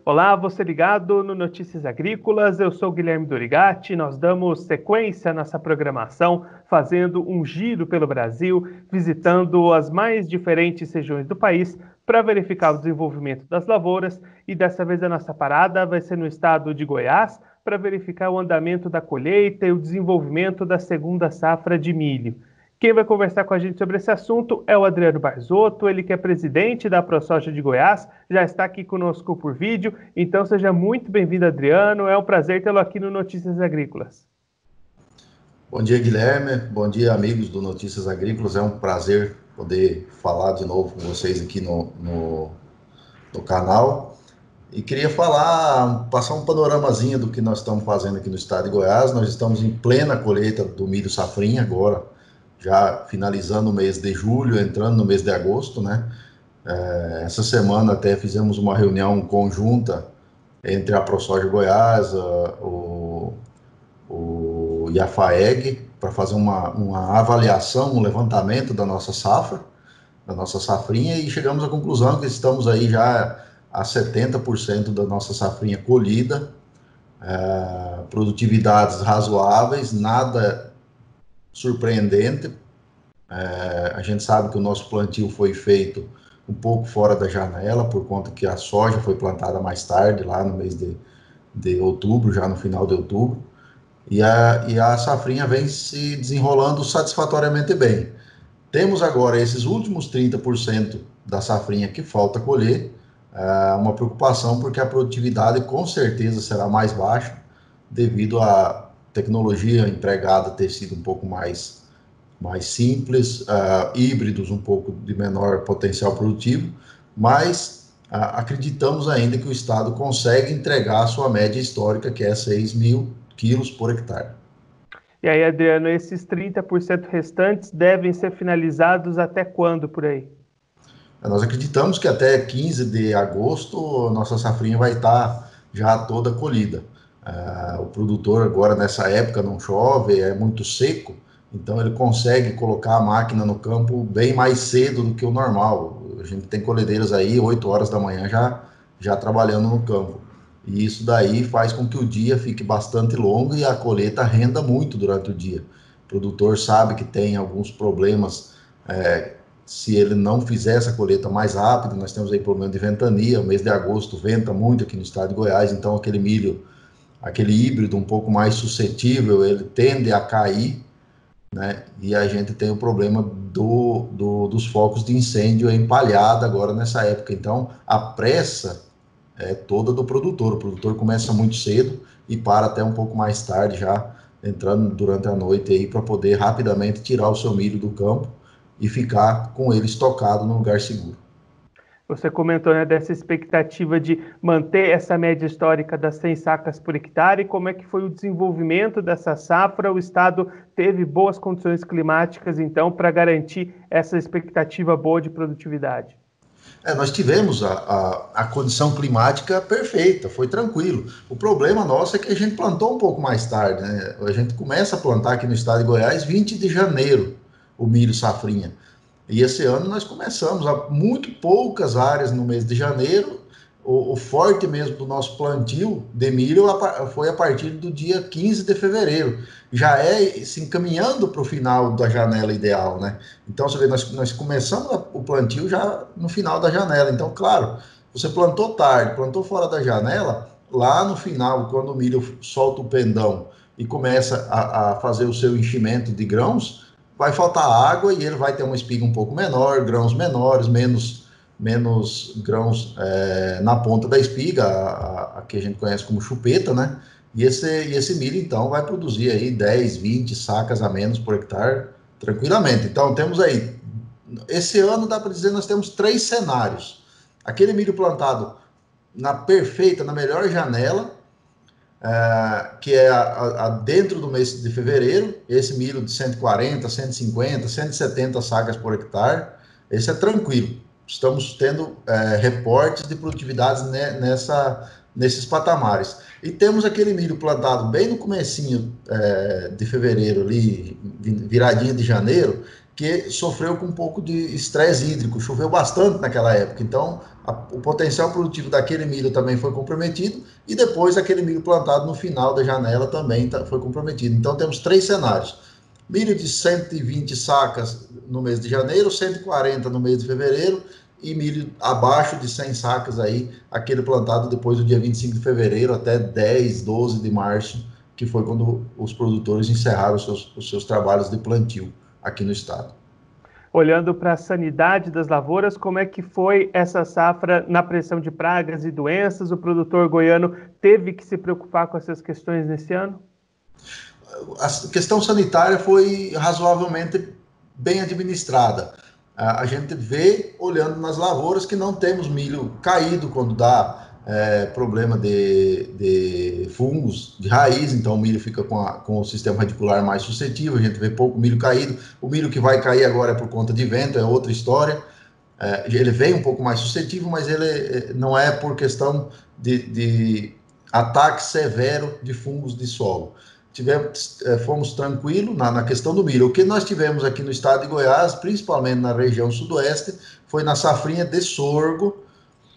Olá, você ligado no Notícias Agrícolas, eu sou Guilherme Dorigatti, nós damos sequência à nossa programação, fazendo um giro pelo Brasil, visitando as mais diferentes regiões do país para verificar o desenvolvimento das lavouras e dessa vez a nossa parada vai ser no estado de Goiás para verificar o andamento da colheita e o desenvolvimento da segunda safra de milho. Quem vai conversar com a gente sobre esse assunto é o Adriano Barzotto, ele que é presidente da ProSoja de Goiás, já está aqui conosco por vídeo, então seja muito bem-vindo, Adriano, é um prazer tê-lo aqui no Notícias Agrícolas. Bom dia, Guilherme, bom dia, amigos do Notícias Agrícolas, é um prazer poder falar de novo com vocês aqui no canal. E queria passar um panoramazinho do que nós estamos fazendo aqui no estado de Goiás. Nós estamos em plena colheita do milho safrinha agora, já finalizando o mês de julho, entrando no mês de agosto, né? Essa semana até fizemos uma reunião conjunta entre a ProSoja Goiás, e a FAEG, para fazer uma avaliação, um levantamento da nossa safra, da nossa safrinha, e chegamos à conclusão que estamos aí já a 70% da nossa safrinha colhida, produtividades razoáveis, nada surpreendente. A gente sabe que o nosso plantio foi feito um pouco fora da janela, por conta que a soja foi plantada mais tarde, lá no mês de outubro, já no final de outubro, e a safrinha vem se desenrolando satisfatoriamente bem. Temos agora esses últimos 30% da safrinha que falta colher, uma preocupação porque a produtividade com certeza será mais baixa, devido à tecnologia empregada ter sido um pouco mais simples, híbridos um pouco de menor potencial produtivo, mas acreditamos ainda que o Estado consegue entregar a sua média histórica, que é 6.000 quilos por hectare. E aí, Adriano, esses 30% restantes devem ser finalizados até quando por aí? Nós acreditamos que até 15 de agosto nossa safrinha vai estar já toda colhida. O produtor agora nessa época não chove, é muito seco, então ele consegue colocar a máquina no campo bem mais cedo do que o normal. A gente tem colhedeiras aí 8 horas da manhã já trabalhando no campo. E isso daí faz com que o dia fique bastante longo e a colheita renda muito durante o dia. O produtor sabe que tem alguns problemas, se ele não fizer essa colheita mais rápido. Nós temos aí problema de ventania, o mês de agosto venta muito aqui no estado de Goiás, então aquele milho, aquele híbrido um pouco mais suscetível, ele tende a cair, né? E a gente tem o problema dos focos de incêndio em palhada agora nessa época. Então a pressa é toda do produtor. O produtor começa muito cedo e para até um pouco mais tarde, já entrando durante a noite aí, para poder rapidamente tirar o seu milho do campo e ficar com ele estocado num lugar seguro. Você comentou, né, dessa expectativa de manter essa média histórica das 100 sacas por hectare. Como é que foi o desenvolvimento dessa safra? O Estado teve boas condições climáticas, então, para garantir essa expectativa boa de produtividade? Nós tivemos a condição climática perfeita, foi tranquilo. O problema nosso é que a gente plantou um pouco mais tarde, né? A gente começa a plantar aqui no estado de Goiás 20 de janeiro, o milho safrinha. E esse ano nós começamos a muito poucas áreas no mês de janeiro. O forte mesmo do nosso plantio de milho foi a partir do dia 15 de fevereiro. Já é se encaminhando para o final da janela ideal, né? Então, você vê, nós começamos o plantio já no final da janela. Então, claro, você plantou tarde, plantou fora da janela, lá no final, quando o milho solta o pendão e começa a fazer o seu enchimento de grãos, vai faltar água e ele vai ter uma espiga um pouco menor, grãos menores, menos grãos na ponta da espiga, a que a gente conhece como chupeta, né? E esse milho, então, vai produzir aí 10, 20 sacas a menos por hectare, tranquilamente. Então, temos aí, esse ano dá para dizer, nós temos 3 cenários. Aquele milho plantado na melhor janela, que é dentro do mês de fevereiro, esse milho de 140, 150, 170 sacas por hectare, esse é tranquilo. Estamos tendo reportes de produtividades nesses patamares. E temos aquele milho plantado bem no comecinho de fevereiro, ali, viradinha de janeiro, que sofreu com um pouco de estresse hídrico, choveu bastante naquela época, então o potencial produtivo daquele milho também foi comprometido, e depois aquele milho plantado no final da janela também foi comprometido. Então temos 3 cenários: milho de 120 sacas no mês de janeiro, 140 no mês de fevereiro, e milho abaixo de 100 sacas aí, aquele plantado depois do dia 25 de fevereiro até 10, 12 de março, que foi quando os produtores encerraram os seus trabalhos de plantio aqui no estado. Olhando para a sanidade das lavouras, como é que foi essa safra na pressão de pragas e doenças? O produtor goiano teve que se preocupar com essas questões nesse ano? A questão sanitária foi razoavelmente bem administrada. A gente vê, olhando nas lavouras, que não temos milho caído quando dá problema de fungos de raiz, então o milho fica com o sistema radicular mais suscetível, a gente vê pouco milho caído. O milho que vai cair agora é por conta de vento, é outra história. Ele vem um pouco mais suscetível, mas ele não é por questão de ataque severo de fungos de solo. Fomos tranquilos na questão do milho. O que nós tivemos aqui no estado de Goiás, principalmente na região sudoeste, foi na safrinha de sorgo,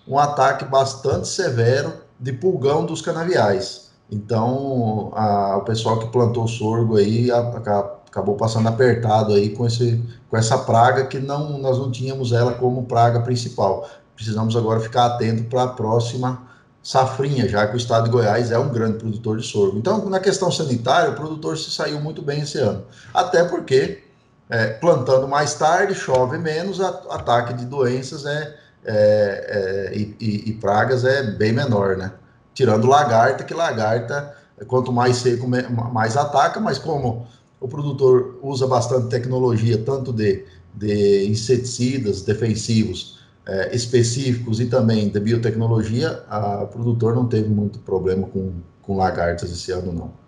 um ataque bastante severo de pulgão dos canaviais. Então, o pessoal que plantou sorgo aí acabou passando apertado aí com essa praga que nós não tínhamos ela como praga principal. Precisamos agora ficar atento para a próxima safrinha, já que o estado de Goiás é um grande produtor de sorgo. Então, na questão sanitária, o produtor se saiu muito bem esse ano. Até porque, plantando mais tarde, chove menos, ataque de doenças e pragas é bem menor, né? Tirando lagarta, que lagarta, quanto mais seco, mais ataca, mas como o produtor usa bastante tecnologia, tanto de inseticidas defensivos específicos e também de biotecnologia, o produtor não teve muito problema com lagartas esse ano, não.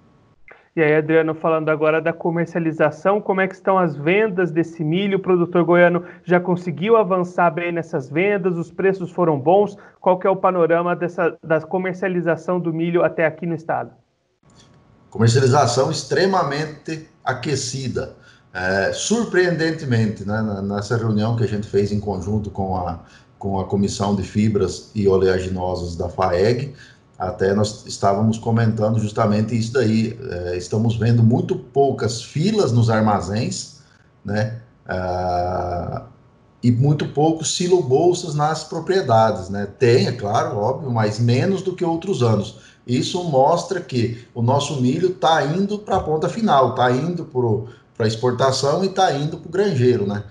E aí, Adriano, falando agora da comercialização, como é que estão as vendas desse milho? O produtor goiano já conseguiu avançar bem nessas vendas? Os preços foram bons? Qual que é o panorama da comercialização do milho até aqui no estado? Comercialização extremamente aquecida. Surpreendentemente, né, nessa reunião que a gente fez em conjunto com a Comissão de Fibras e Oleaginosas da FAEG, até nós estávamos comentando justamente isso daí. Estamos vendo muito poucas filas nos armazéns, né? E muito poucos silo-bolsas nas propriedades, né? Tem, é claro, óbvio, mas menos do que outros anos. Isso mostra que o nosso milho está indo para a ponta final, está indo para exportação e está indo para o granjeiro, né?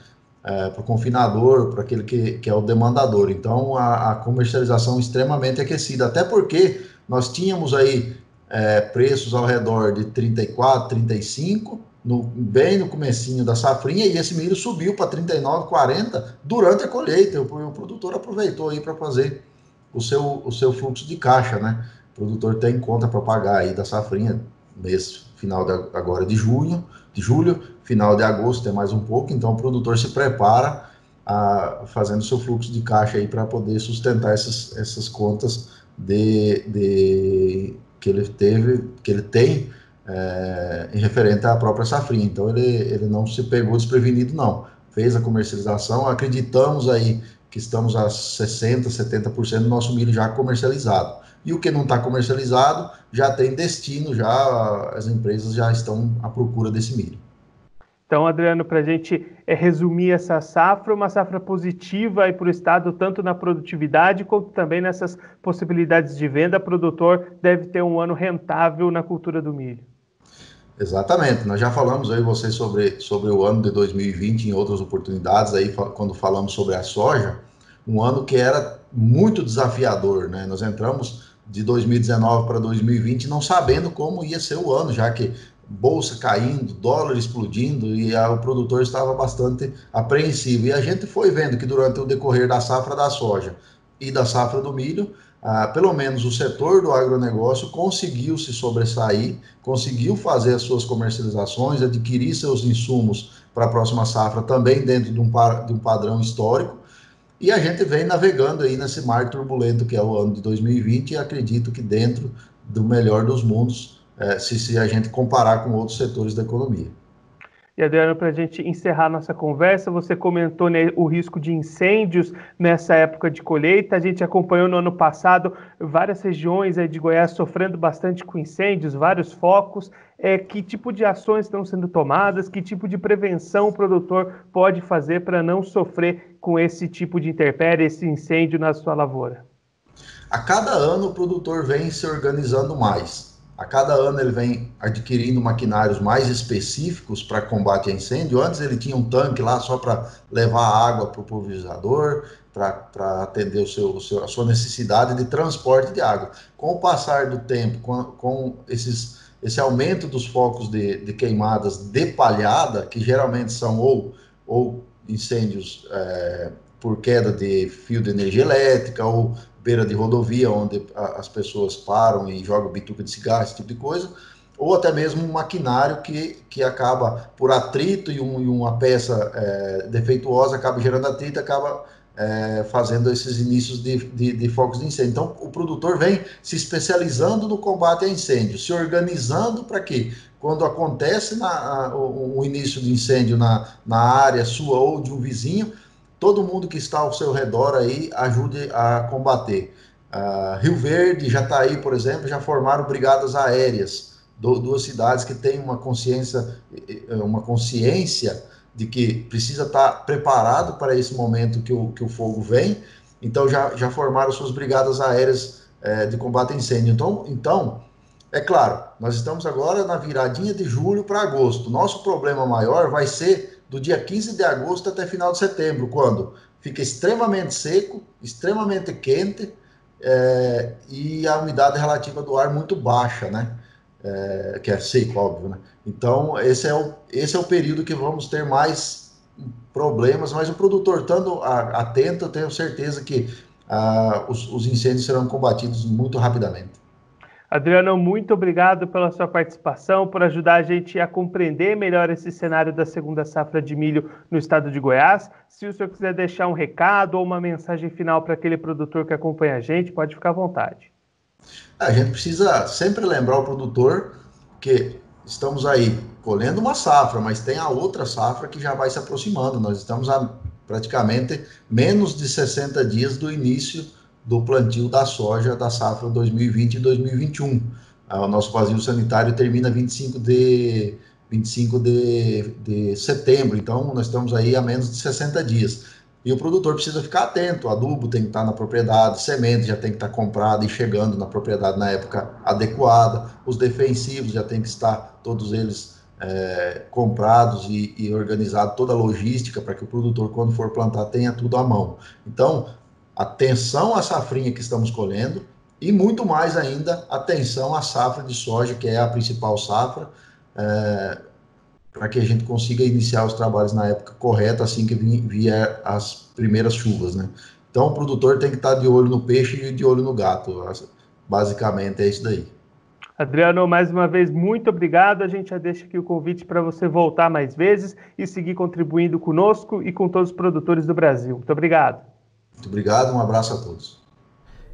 Para o confinador, para aquele que é o demandador. Então, a comercialização extremamente aquecida, até porque nós tínhamos aí preços ao redor de 34, 35, bem no comecinho da safrinha, e esse milho subiu para 39, 40 durante a colheita. O produtor aproveitou aí para fazer o seu fluxo de caixa, né? O produtor tem conta para pagar aí da safrinha, mês final agora de julho, final de agosto tem mais um pouco, então o produtor se prepara fazendo seu fluxo de caixa aí para poder sustentar essas contas que ele tem em referente à própria safrinha. Então ele não se pegou desprevenido, não. Fez a comercialização, acreditamos aí que estamos a 60%, 70% do nosso milho já comercializado. E o que não está comercializado já tem destino, já as empresas já estão à procura desse milho. Então, Adriano, para a gente resumir essa safra, uma safra positiva para o estado, tanto na produtividade quanto também nessas possibilidades de venda, o produtor deve ter um ano rentável na cultura do milho. Exatamente, nós já falamos aí você sobre o ano de 2020 em outras oportunidades, aí quando falamos sobre a soja, um ano que era muito desafiador, né? Nós entramos de 2019 para 2020 não sabendo como ia ser o ano, já que bolsa caindo, dólar explodindo e o produtor estava bastante apreensivo. E a gente foi vendo que durante o decorrer da safra da soja e da safra do milho, pelo menos o setor do agronegócio conseguiu se sobressair, conseguiu fazer as suas comercializações, adquirir seus insumos para a próxima safra também dentro de um padrão histórico, e a gente vem navegando aí nesse mar turbulento que é o ano de 2020 e acredito que dentro do melhor dos mundos, se a gente comparar com outros setores da economia. E, Adriano, para a gente encerrar nossa conversa, você comentou, né, o risco de incêndios nessa época de colheita. A gente acompanhou no ano passado várias regiões aí de Goiás sofrendo bastante com incêndios, vários focos. Que tipo de ações estão sendo tomadas? Que tipo de prevenção o produtor pode fazer para não sofrer com esse tipo de intempérie, esse incêndio na sua lavoura? A cada ano o produtor vem se organizando mais. A cada ano ele vem adquirindo maquinários mais específicos para combate a incêndio. Antes ele tinha um tanque lá só para levar água para o pulverizador, para atender a sua necessidade de transporte de água. Com o passar do tempo, com esse aumento dos focos de queimadas de palhada, que geralmente são ou incêndios por queda de fio de energia elétrica, ou beira de rodovia, onde as pessoas param e jogam bituca de cigarro, esse tipo de coisa, ou até mesmo um maquinário que acaba, por atrito e uma peça defeituosa, acaba gerando atrito, acaba fazendo esses inícios de focos de incêndio. Então, o produtor vem se especializando no combate a incêndio, se organizando para que, quando acontece o início de incêndio na área sua ou de um vizinho, todo mundo que está ao seu redor aí ajude a combater. Rio Verde, Jataí, por exemplo, já formaram brigadas aéreas, duas cidades que têm uma consciência de que precisa estar preparado para esse momento que o fogo vem, então já formaram suas brigadas aéreas de combate a incêndio. Então, é claro, nós estamos agora na viradinha de julho para agosto. Nosso problema maior vai ser do dia 15 de agosto até final de setembro, quando fica extremamente seco, extremamente quente e a umidade relativa do ar muito baixa, né? Que é seco, óbvio, né? Então, esse é o período que vamos ter mais problemas, mas o produtor estando atento, eu tenho certeza que os incêndios serão combatidos muito rapidamente. Adriano, muito obrigado pela sua participação, por ajudar a gente a compreender melhor esse cenário da segunda safra de milho no estado de Goiás. Se o senhor quiser deixar um recado ou uma mensagem final para aquele produtor que acompanha a gente, pode ficar à vontade. A gente precisa sempre lembrar o produtor que estamos aí colhendo uma safra, mas tem a outra safra que já vai se aproximando. Nós estamos a praticamente menos de 60 dias do início do plantio da soja da safra 2020 e 2021. O nosso vazio sanitário termina 25 de setembro, então nós estamos aí a menos de 60 dias. E o produtor precisa ficar atento, o adubo tem que estar na propriedade, semente já tem que estar comprada e chegando na propriedade na época adequada, os defensivos já tem que estar todos eles comprados e organizado, toda a logística para que o produtor, quando for plantar, tenha tudo à mão. Então, atenção à safrinha que estamos colhendo e muito mais ainda, atenção à safra de soja, que é a principal safra, para que a gente consiga iniciar os trabalhos na época correta, assim que vier as primeiras chuvas, né? Então, o produtor tem que estar de olho no peixe e de olho no gato. Basicamente, é isso daí. Adriano, mais uma vez, muito obrigado. A gente já deixa aqui o convite para você voltar mais vezes e seguir contribuindo conosco e com todos os produtores do Brasil. Muito obrigado. Muito obrigado, um abraço a todos.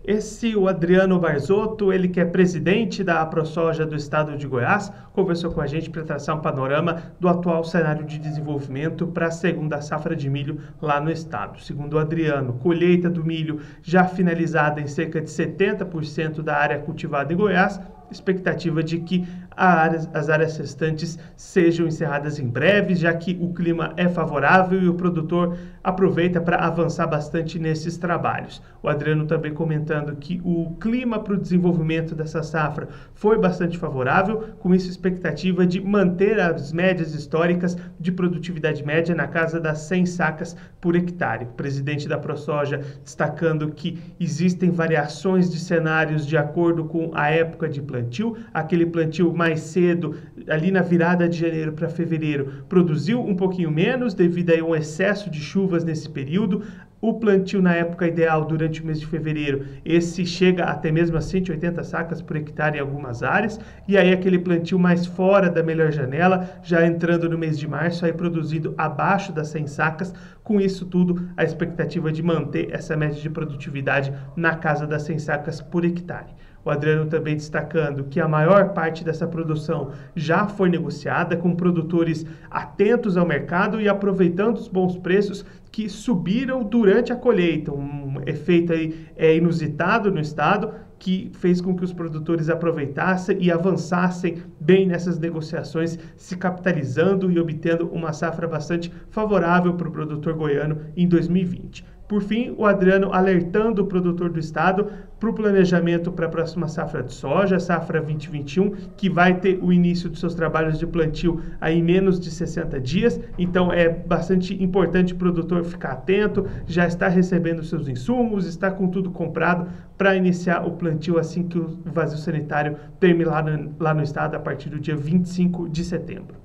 Esse, o Adriano Barzotto, ele que é presidente da AproSoja do estado de Goiás, conversou com a gente para traçar um panorama do atual cenário de desenvolvimento para a segunda safra de milho lá no estado. Segundo o Adriano, colheita do milho já finalizada em cerca de 70% da área cultivada em Goiás, expectativa de que as áreas restantes sejam encerradas em breve, já que o clima é favorável e o produtor aproveita para avançar bastante nesses trabalhos. O Adriano também comentando que o clima para o desenvolvimento dessa safra foi bastante favorável, com isso expectativa de manter as médias históricas de produtividade média na casa das 100 sacas por hectare. O presidente da ProSoja destacando que existem variações de cenários de acordo com a época de plantio, aquele plantio mais cedo, ali na virada de janeiro para fevereiro, produziu um pouquinho menos devido a um excesso de chuvas nesse período. O plantio na época ideal durante o mês de fevereiro, esse chega até mesmo a 180 sacas por hectare em algumas áreas, e aí aquele plantio mais fora da melhor janela, já entrando no mês de março, aí produzido abaixo das 100 sacas. Com isso tudo, a expectativa de manter essa média de produtividade na casa das 100 sacas por hectare. O Adriano também destacando que a maior parte dessa produção já foi negociada, com produtores atentos ao mercado e aproveitando os bons preços que subiram durante a colheita, um efeito aí inusitado no estado, que fez com que os produtores aproveitassem e avançassem bem nessas negociações, se capitalizando e obtendo uma safra bastante favorável para o produtor goiano em 2020. Por fim, o Adriano alertando o produtor do estado para o planejamento para a próxima safra de soja, safra 2021, que vai ter o início dos seus trabalhos de plantio aí em menos de 60 dias. Então é bastante importante o produtor ficar atento, já está recebendo seus insumos, está com tudo comprado para iniciar o plantio assim que o vazio sanitário terminar lá no estado a partir do dia 25 de setembro.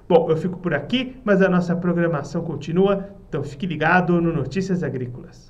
Bom, eu fico por aqui, mas a nossa programação continua, então fique ligado no Notícias Agrícolas.